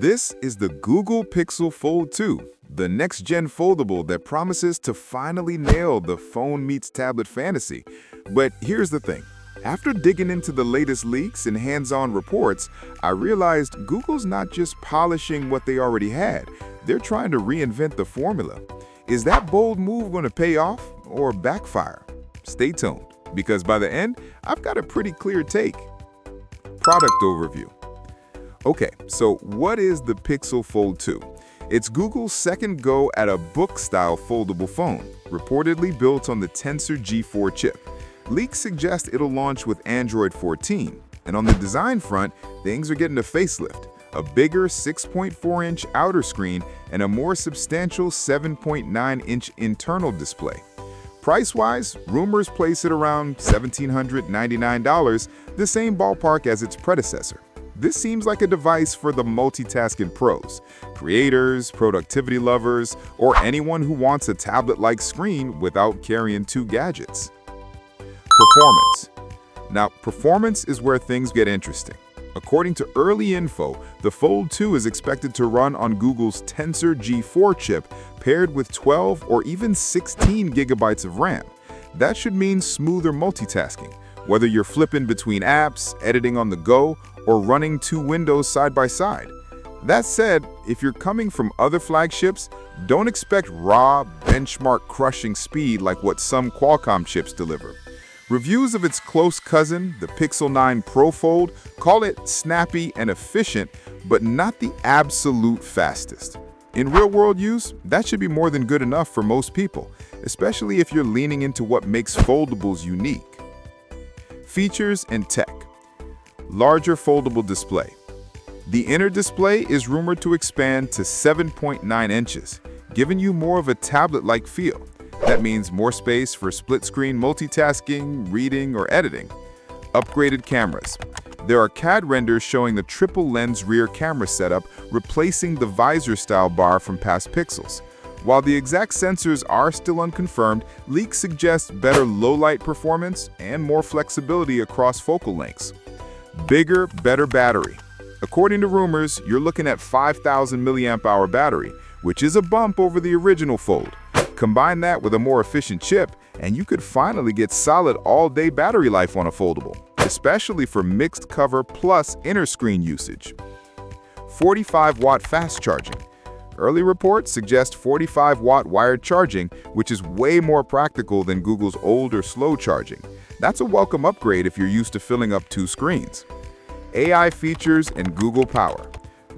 This is the Google Pixel Fold 2, the next-gen foldable that promises to finally nail the phone meets tablet fantasy. But here's the thing. After digging into the latest leaks and hands-on reports, I realized Google's not just polishing what they already had, they're trying to reinvent the formula. Is that bold move going to pay off or backfire? Stay tuned, because by the end, I've got a pretty clear take. Product overview. Okay, so what is the Pixel Fold 2? It's Google's second go at a book-style foldable phone, reportedly built on the Tensor G4 chip. Leaks suggest it'll launch with Android 14, and on the design front, things are getting a facelift, a bigger 6.4-inch outer screen and a more substantial 7.9-inch internal display. Price-wise, rumors place it around $1,799, the same ballpark as its predecessor. This seems like a device for the multitasking pros, creators, productivity lovers, or anyone who wants a tablet-like screen without carrying two gadgets. Performance. Now, performance is where things get interesting. According to early info, the Fold 2 is expected to run on Google's Tensor G4 chip paired with 12 or even 16 gigabytes of RAM. That should mean smoother multitasking, whether you're flipping between apps, editing on the go, or running two windows side by side. That said, if you're coming from other flagships, don't expect raw, benchmark-crushing speed like what some Qualcomm chips deliver. Reviews of its close cousin, the Pixel 9 Pro Fold, call it snappy and efficient, but not the absolute fastest. In real-world use, that should be more than good enough for most people, especially if you're leaning into what makes foldables unique. Features and tech. Larger foldable display. The inner display is rumored to expand to 7.9 inches, giving you more of a tablet-like feel. That means more space for split-screen multitasking, reading, or editing. Upgraded cameras. There are CAD renders showing the triple-lens rear camera setup, replacing the visor-style bar from past Pixels. While the exact sensors are still unconfirmed, leaks suggest better low-light performance and more flexibility across focal lengths. Bigger, better battery. According to rumors, you're looking at 5,000 mAh battery, which is a bump over the original Fold. Combine that with a more efficient chip, and you could finally get solid all-day battery life on a foldable, especially for mixed cover plus inner screen usage. 45-watt fast charging. Early reports suggest 45-watt wired charging, which is way more practical than Google's older slow charging. That's a welcome upgrade if you're used to filling up two screens. AI features and Google Power.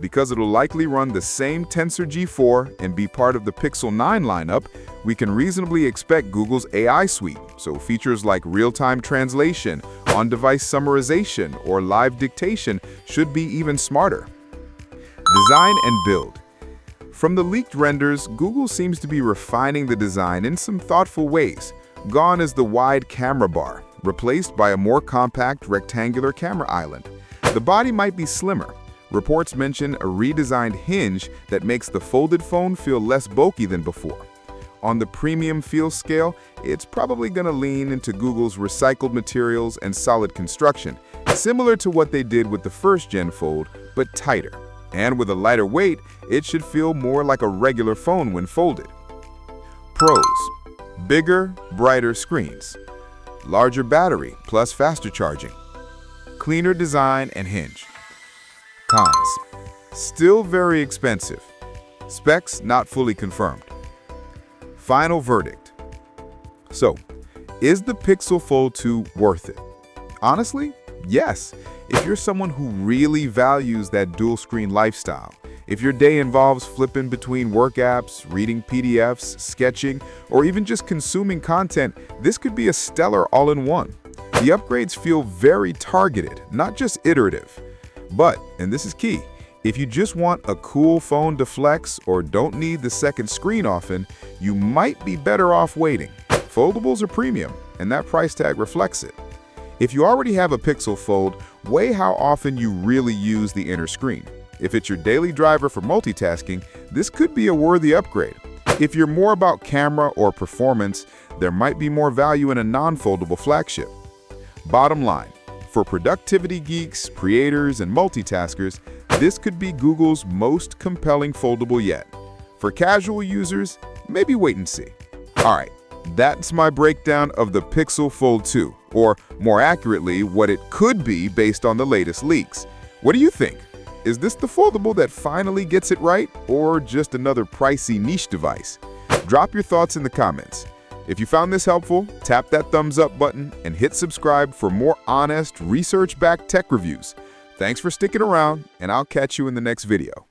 Because it'll likely run the same Tensor G4 and be part of the Pixel 9 lineup, we can reasonably expect Google's AI suite, so features like real-time translation, on-device summarization, or live dictation should be even smarter. Design and build. From the leaked renders, Google seems to be refining the design in some thoughtful ways. Gone is the wide camera bar, replaced by a more compact rectangular camera island. The body might be slimmer. Reports mention a redesigned hinge that makes the folded phone feel less bulky than before. On the premium feel scale, it's probably going to lean into Google's recycled materials and solid construction, similar to what they did with the first-gen Fold, but tighter. And with a lighter weight, it should feel more like a regular phone when folded. Pros. Bigger, brighter screens. Larger battery plus faster charging. Cleaner design and hinge. Cons. Still very expensive. Specs not fully confirmed. Final verdict. So, is the Pixel Fold 2 worth it? Honestly, yes. If you're someone who really values that dual-screen lifestyle, if your day involves flipping between work apps, reading PDFs, sketching, or even just consuming content, this could be a stellar all-in-one. The upgrades feel very targeted, not just iterative. But, and this is key, if you just want a cool phone to flex or don't need the second screen often, you might be better off waiting. Foldables are premium, and that price tag reflects it. If you already have a Pixel Fold, weigh how often you really use the inner screen. If it's your daily driver for multitasking, this could be a worthy upgrade. If you're more about camera or performance, there might be more value in a non-foldable flagship. Bottom line, for productivity geeks, creators, and multitaskers, this could be Google's most compelling foldable yet. For casual users, maybe wait and see. All right, that's my breakdown of the Pixel Fold 2, or more accurately, what it could be based on the latest leaks. What do you think? Is this the foldable that finally gets it right, or just another pricey niche device? Drop your thoughts in the comments. If you found this helpful, tap that thumbs up button and hit subscribe for more honest, research-backed tech reviews. Thanks for sticking around, and I'll catch you in the next video.